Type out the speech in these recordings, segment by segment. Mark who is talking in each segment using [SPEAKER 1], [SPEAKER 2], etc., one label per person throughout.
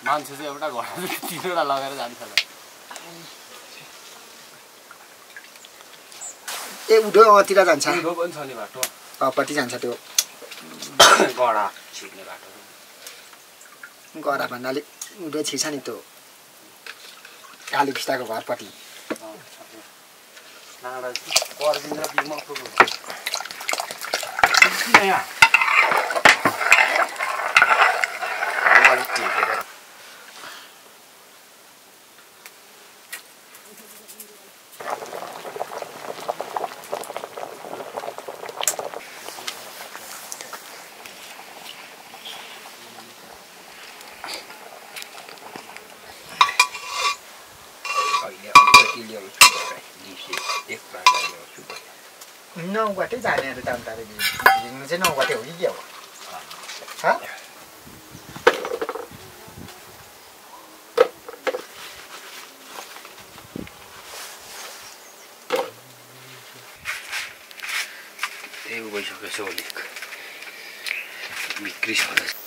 [SPEAKER 1] मान्छे चाहिँ एउटा घोडा तीनवटा लगेर जान्छ ल
[SPEAKER 2] ए उठो अतिर जान्छ
[SPEAKER 1] उठो पनि छ नि बाटो
[SPEAKER 2] अपट्टि जान्छ त्यो
[SPEAKER 1] गडा छिर्ने बाटो
[SPEAKER 2] गडा भन्नाले उठो छिर्छ नि त्यो काली पिस्ताको घरपट्टि
[SPEAKER 1] नाडा पर्दिन र बिमको किन यहाँ
[SPEAKER 2] नौबाटै जानेहरू त अन्त हिँड्नु चाहिँ नौबाटै हो कि के हो
[SPEAKER 1] त्यही गइसकेछ अलिक बिक्री छ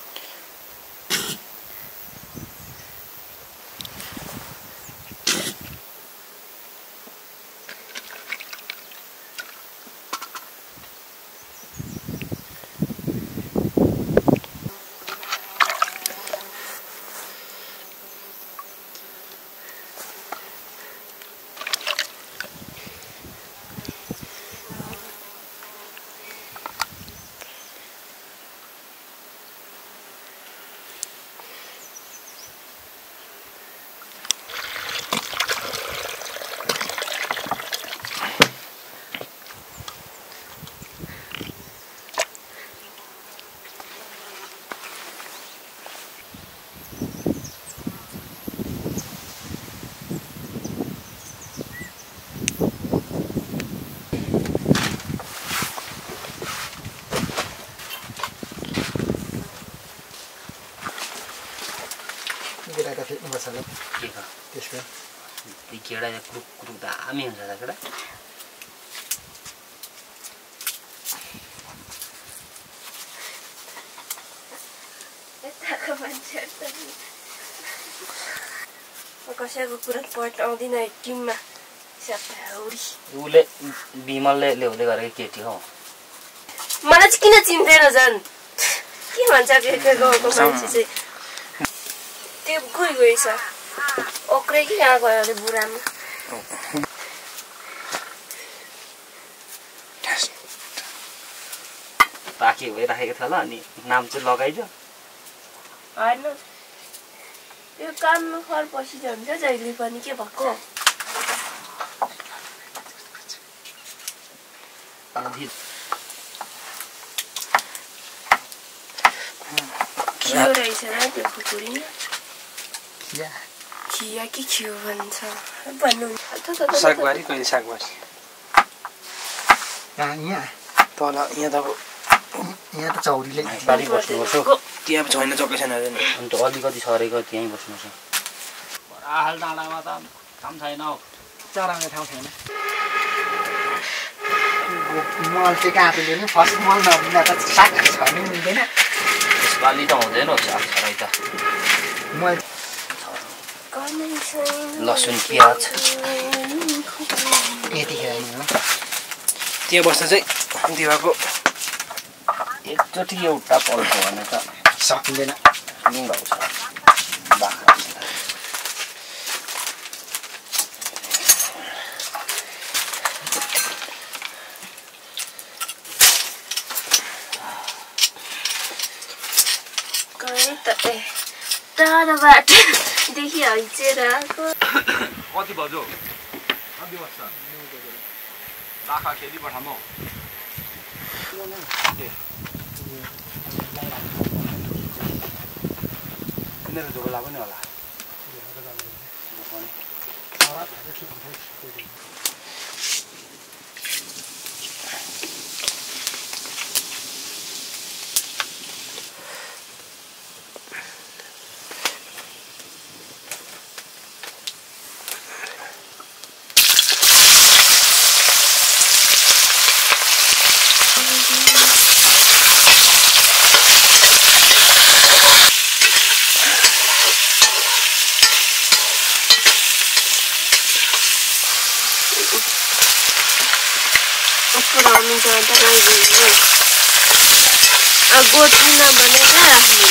[SPEAKER 1] केडा क्रुक क्रुक दामी हुन्छ केडा
[SPEAKER 3] कसैको कुरा पढ्न आउँदैन टिममा
[SPEAKER 1] उसले विमलले ल्याउँदै गरेको केटी हो
[SPEAKER 3] मलाई चाहिँ किन चिन्दैन झन् के भन्छ गाउँको मान्छे चाहिँ त्यो गइछ ओक्रै कि कहाँ गयो अरे बुढामा
[SPEAKER 1] बाँकी भइराखेको थियो होला अनि नाम चाहिँ लगाइदियो
[SPEAKER 3] होइन यो काममा खर पसिजान्छ जहिले पनि के भएको खियो रहेछ र त्यो खुकुरी खिया कि खियो भन्छ भन्नु
[SPEAKER 4] सागबारी कहिले सागबारी
[SPEAKER 2] यहाँ
[SPEAKER 4] तल यहाँ त
[SPEAKER 2] यहाँ त चौरीले
[SPEAKER 1] बारी बस्नुपर्छ
[SPEAKER 4] त्यहाँ छैन चक्कै छैन अरे नि
[SPEAKER 1] अन्त अलिकति सरेको त्यहीँ बस्नुपर्छ बराहाल डाँडामा त काम छैन हौ
[SPEAKER 2] चराउने ठाउँ छैन मल चाहिँ काँपेले नि फर्स्ट मल नहुँदा त सागहरू छर्नु मिल्दैन
[SPEAKER 1] यसपालि त हुँदैन साग छराइ त
[SPEAKER 2] मल
[SPEAKER 1] लसुन प्याज
[SPEAKER 2] यतिखेर नि हो
[SPEAKER 4] त्यहाँ बस्दा चाहिँ दिवाको
[SPEAKER 1] एकचोटि एउटा पल्ट भने त
[SPEAKER 2] सकिँदैन
[SPEAKER 1] निभाउँछ बाख्रा
[SPEAKER 3] टाढाबाटदेखि हैचेर आएको
[SPEAKER 1] कति बज्यो कति बज्छ बाख्रा खेली पठाम हौ तिनीहरू झोला पनि होला
[SPEAKER 3] पुऱ्याउनु जाँदा गइदिनु गोठिन भनेर राख्नु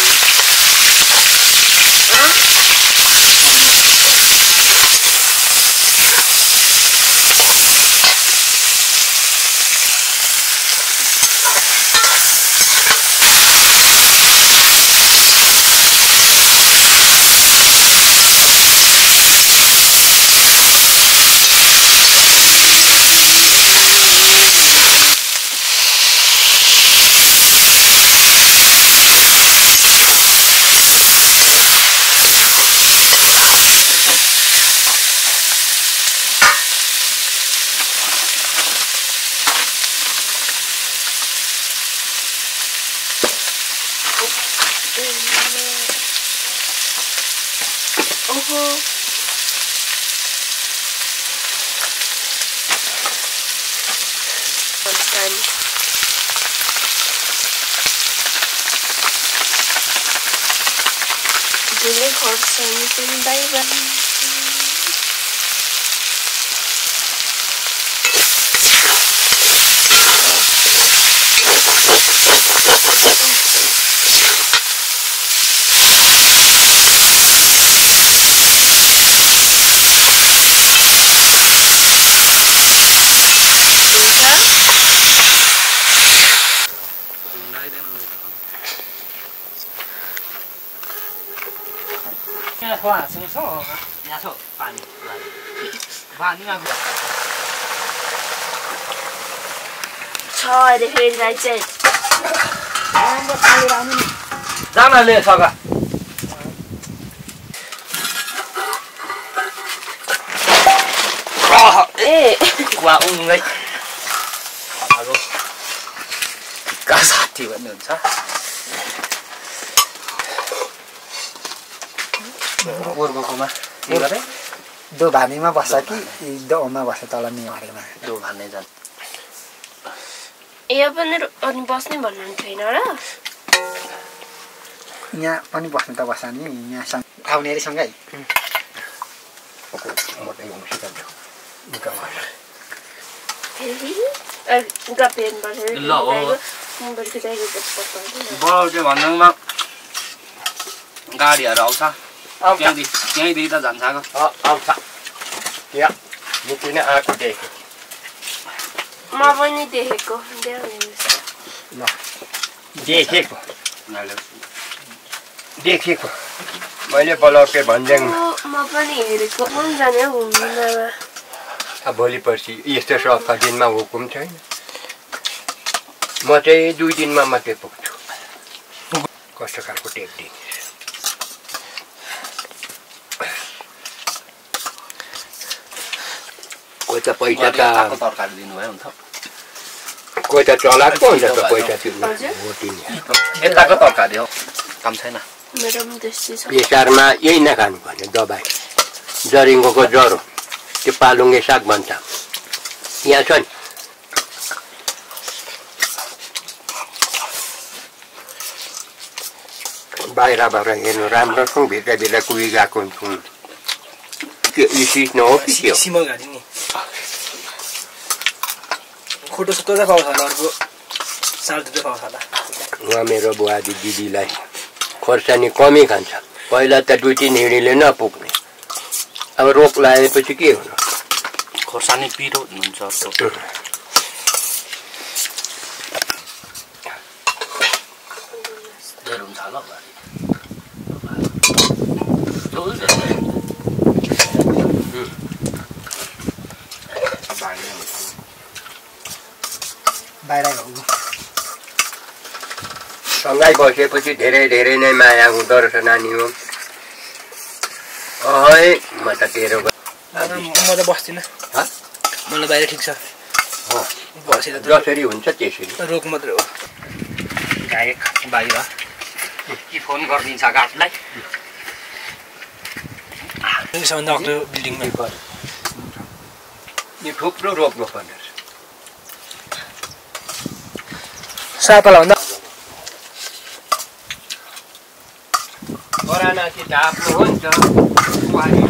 [SPEAKER 3] ओहो Dili खोर्सानी पनि बाइबाइ
[SPEAKER 1] Hoa sung sung nhà sổ phản phản như nào
[SPEAKER 3] Trời để hình lại chết
[SPEAKER 1] ra mà lên sao cả
[SPEAKER 3] ê
[SPEAKER 1] qua ông ấy cá sạt thì vẫn được sao
[SPEAKER 2] दो भानीमा बस्छ कि दोमा बस्छ तल नेवारीमा
[SPEAKER 1] दो भाने जान
[SPEAKER 3] यहाँ पनि अनि बस्ने भन्नु छैन र
[SPEAKER 2] यहाँ पनि बस्नु त बस्छ नि यहाँ आउने रे सँगै
[SPEAKER 1] बढाउँथ्यो भन्दामा गाडीहरू आउँछ त्यहीँदेखि त जान्छ
[SPEAKER 5] आउँछ यहाँ निकै नै आएको देखेँ
[SPEAKER 3] म पनि देखेको
[SPEAKER 5] देखेको मैले बोलाउके भन्देन
[SPEAKER 3] म पनि हेरेको म पनि जाने घुम्नुमा
[SPEAKER 5] भोलि पर्सि यस्तो सफा दिनमा हुकुम छैन म चाहिँ 2 दिनमा मात्रै पुग्छु कस्तो खालको टेक्निक कोही त पैसा त
[SPEAKER 1] तरकारी दिनुभयो नि त
[SPEAKER 5] कोही त चलाएको हुन्छ त पैसा तिर्नु
[SPEAKER 1] यताको तरकारी हो काम छैन
[SPEAKER 3] मेरो पनि त्यस्तै छ
[SPEAKER 5] प्रेसरमा यही नखानु भने दबाई जरिङ्गोको ज्वरो त्यो पालुङ्गे साग भन्छ यहाँ छ नि बाहिरबाट हेर्नु राम्रो छौँ भित्र कुही गएको हुन्छौँ त्यो इसिस नहो कि त्यो
[SPEAKER 4] सिमल घाँटी नि खोटो सत्तो चाहिँ पाउँछ होला अर्को साल चाहिँ पाउँछ होला
[SPEAKER 5] उहाँ मेरो बुहारी दिदीलाई खोर्सानी कमी खान्छ पहिला त 2-3 हिँडीले नपुग्ने अब रोग लागेपछि के हुनु
[SPEAKER 1] खोर्सानी पिरो हुन्छ धेरै हुन्छ होला
[SPEAKER 5] सँगै बसेपछि धेरै नै माया हुँदो रहेछ नानी हो म त तेरो
[SPEAKER 4] म त बस्दिनँ मलाई बाहिर ठिक छ बसेर
[SPEAKER 5] जसरी हुन्छ त्यसरी
[SPEAKER 4] रोग मात्रै हो
[SPEAKER 1] गायक बाहिर के फोन गरिदिन्छ गाडीलाई
[SPEAKER 4] सबभन्दा अग्लो बिल्डिङमा
[SPEAKER 5] यो थुप्रो रोक्नु पर्ने
[SPEAKER 4] सापाला भन्दा
[SPEAKER 5] कोरोना चाहिँ आफ्नो हो नि त